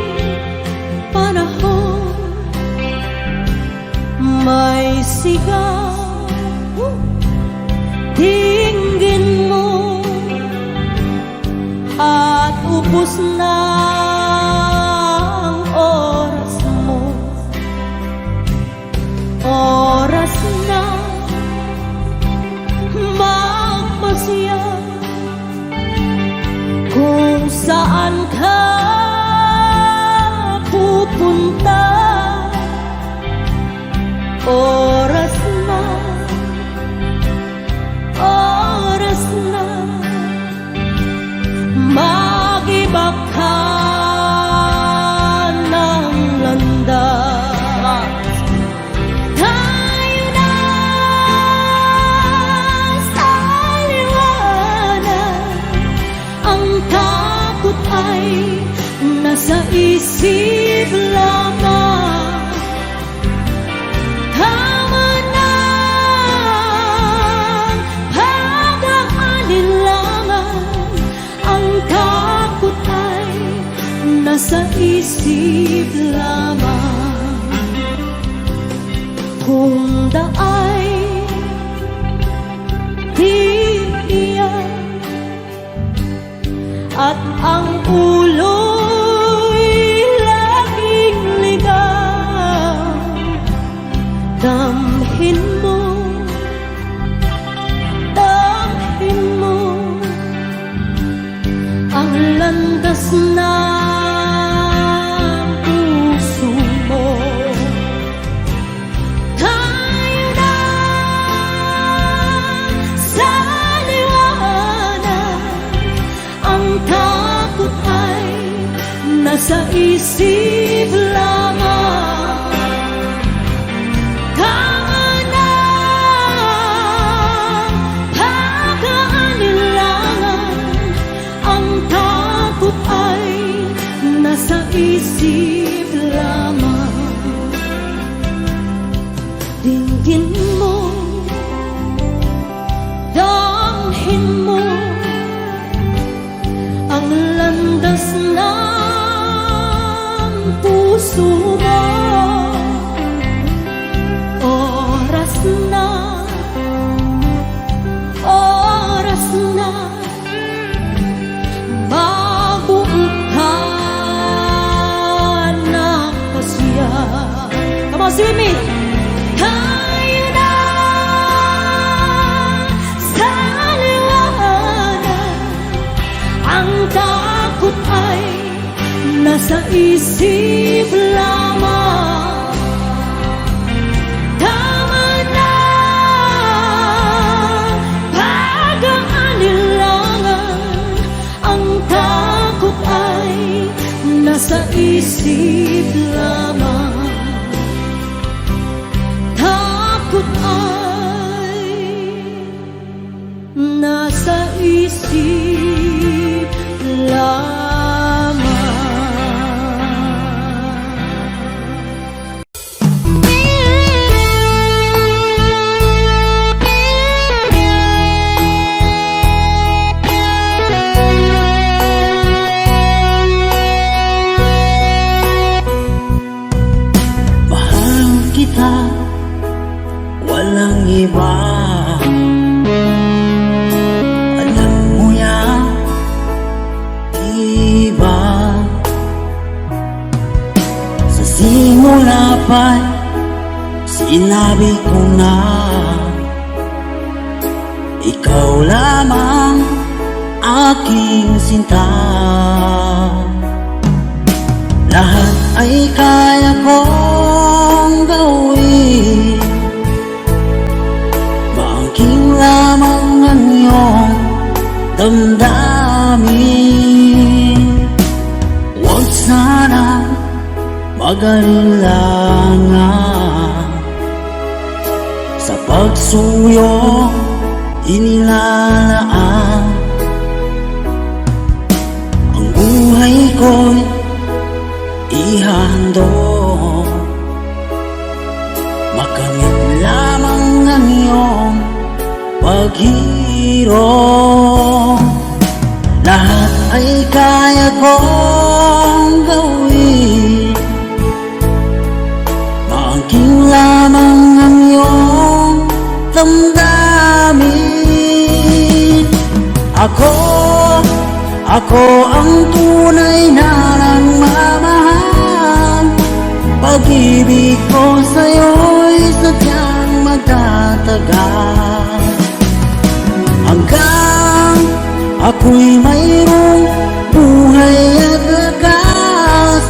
panahon. May sigaw, dinggin mo, at ubos na ang oras mo. Oras na magpasya kung saan ka pupunta. Oras na, oras na mag-iba ka ng landas. Tayo na sa liwanag, ang takot ay nasa isip lamang. Tama na pag-aalinlangan, ang takot ay nasa isip lamang. Kung daay iiyak at ang ulo'y laging ligaw, damhin mo, damhin mo ang landas ng puso mo. Tayo na sa liwanag, ang takot ay nasa isip lamang. Tama na pag-aalinlangan, ang takot ay nasa isip lamang. Dinggin mo, damhin mo ang landas ng puso mo. Oras na, oras na mabuo ka ng pasya. Come on, sing with me! Tayo na sa liwanag, ang takot ay nasa isip lamang. Tama na pag-aalinlangan, ang takot ay nasa isip lamang. Takot ay nasa isip lamang. Mahal kita, walang iba. Alam mo yan, diba? Sa simula pa'y sinabi ko na ikaw lamang aking sinta. Lahat ay kaya kong gawin, maangking lamang ang iyong damdamin. Huwag sana mag-alilangan sa pagsuyo inilalaan. Ang buhay ko'y ihandog, makamit lamang ang iyong paghirap. Lahat ay kaya kaya kong gawin. Maangking lamang ang iyong damdamin. Ako ang tunay na nagmamahal. Pag-ibig ko sa'yo'y sadyang magtatagal. Hanggang ako'y mayroong buhay at lakas,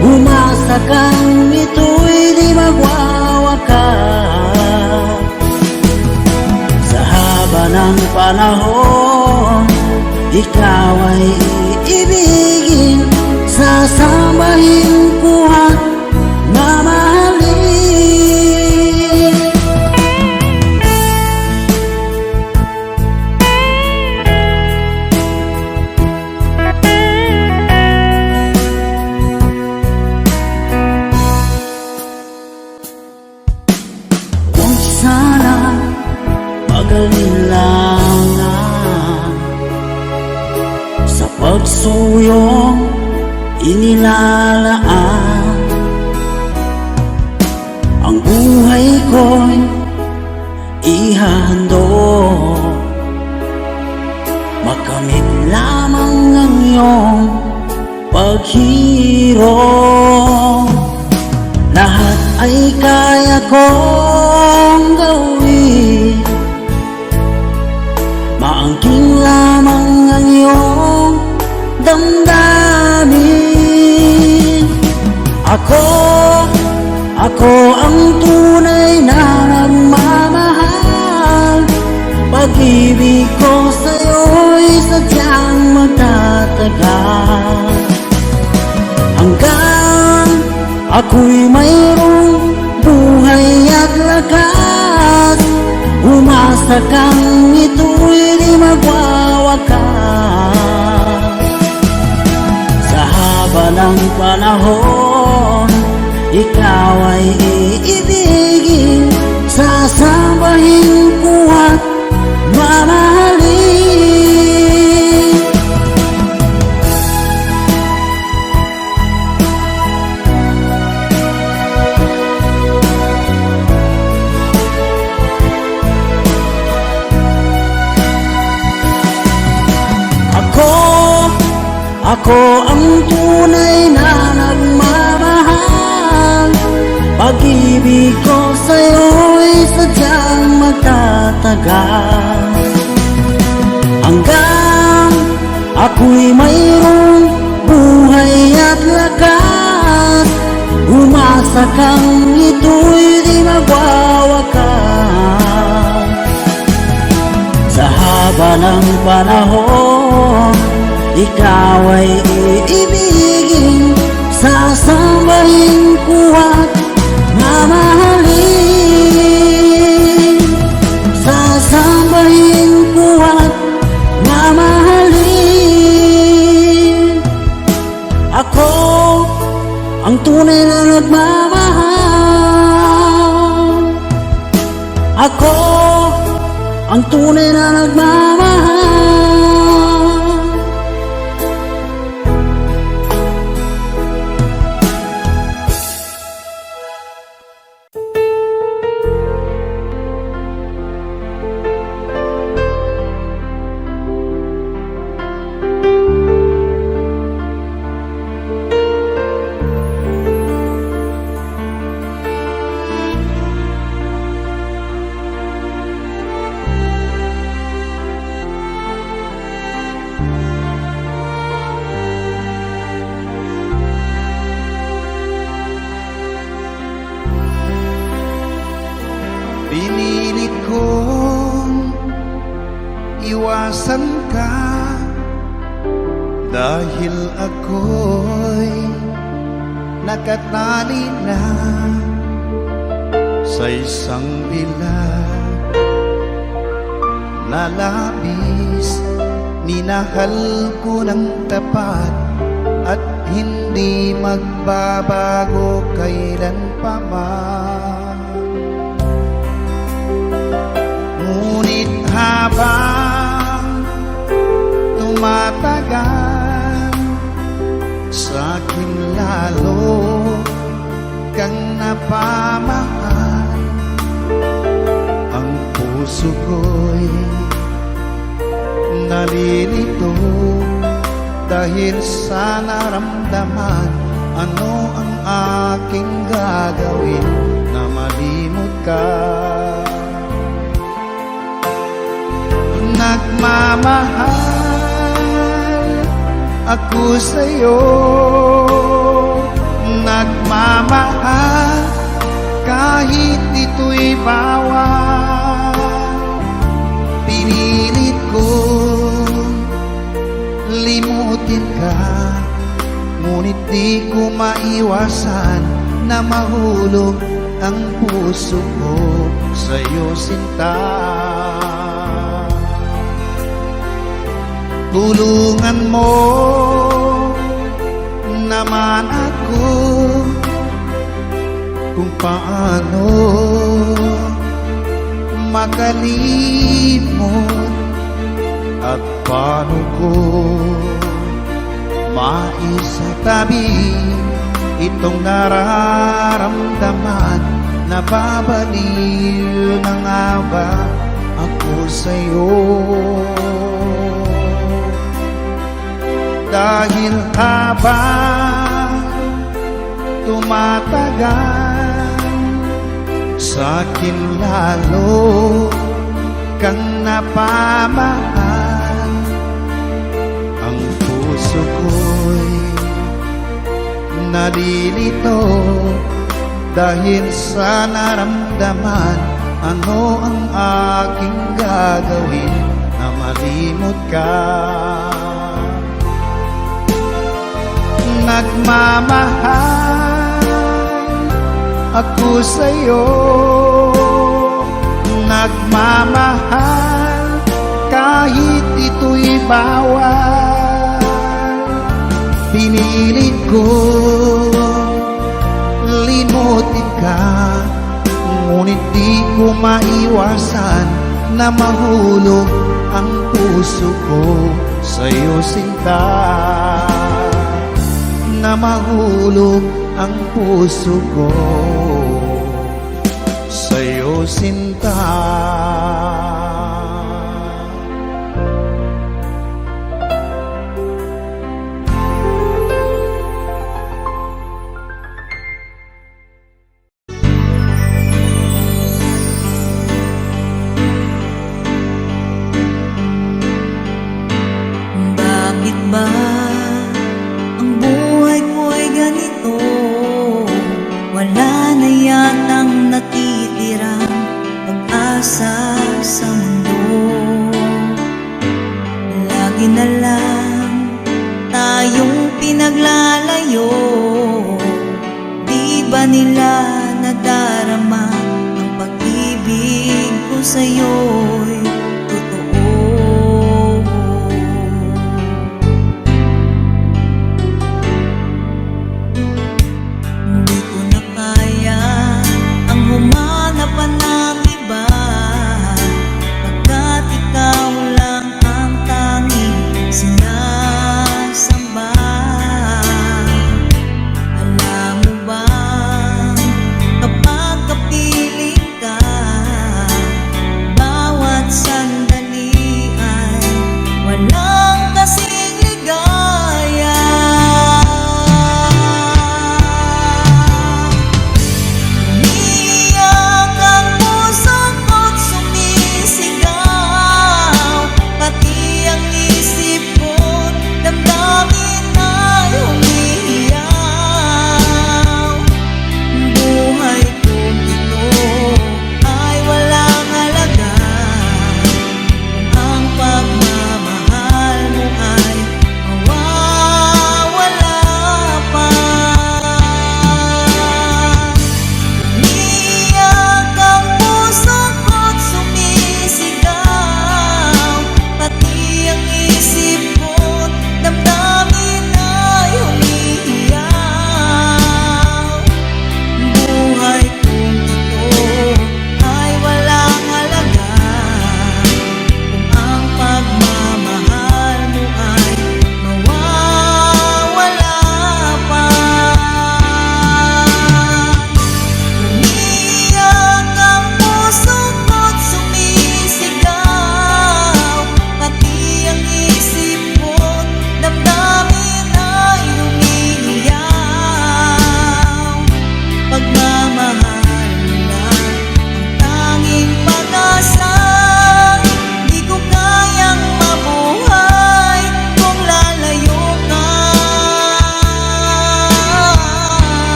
umasa kang ito'y di magwawakas. Sa haba ng panahon, ikaw ay iibigin, sasambahin ko at mamahalin. Kung sana mag-alilangan sa pagsuyong inilalaan, ang buhay ko'y ihahandog. Makamit lamang ang iyong paghirong. Lahat ay kaya kong gawin. Maangking lamang ang iyong damdamin. Ako ang tunay na nagmamahal. Pag-ibig ko sa'yo'y sadyang magtatagal. Hanggang ako'y mayroong buhay at lakas, umasa kang ito'y di magwawakas. Sa haba ng panahon, ikaw ay iibigin, sasambahin ko at mamahalin. Ako ang tunay na nagmamahal. Pag-ibig ko sa'yo'y sadyang magtatagal. Hanggang ako'y mayroong buhay at lakas, umasa kang ito'y di magwawakas. Sa haba ng panahon, ikaw ay iibigin, sasambahin ko at mamahalin. Sasambahin ko at mamahalin. Ako ang tunay na nagmamahal. Ako ang tunay na nagmamahal. Pinilit kong iwasan ka dahil ako'y nakatali na sa isang bilag na labis. Minahal ko ng tapat at hindi magbabago kailan pa man. Ngunit habang tumatagal, akin lalo kang napamahal. Ang puso ko'y nalilito dahil sa naramdaman. Ano ang aking gagawin na malimot ka? Nagmamahal ako sa'yo, nagmamahal kahit ito'y bawal. Pinilit ko limutin ka, ngunit di ko maiwasan na mahulog ang puso ko sa'yo, sinta. Tulungan mo naman ako kung paano makalimot at paano ko maisatabi itong nararamdaman. Nababaliw na nga ba ako sa'yo? Dahil habang tumatagal, sa'kin lalo kang napamahal. Ang puso ko'y nalilito dahil sa naramdaman. Ano ang aking gagawin na malimot ka? Nagmamahal ako sa'yo, nagmamahal kahit ito'y bawal. Pinilit ko limutin ka, ngunit di ko maiwasan na mahulog ang puso ko sa'yo, sinta. Na mahulog ang puso ko sa'yo, sinta. Bakit ba ang buhay ko'y ganito? Wala na yatang natitirang pag-asa sa mundo. Lagi na lang tayong pinaglalayo. Di ba nila nadarama ang pag-ibig ko sa'yo'y totoo? Hindi ko na kaya ang humanap pa ng iba, pagkat ikaw lang ang tanging sinasamba. Alam mo ba, kapag kapiling ka, bawat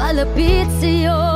palapit sa'yo.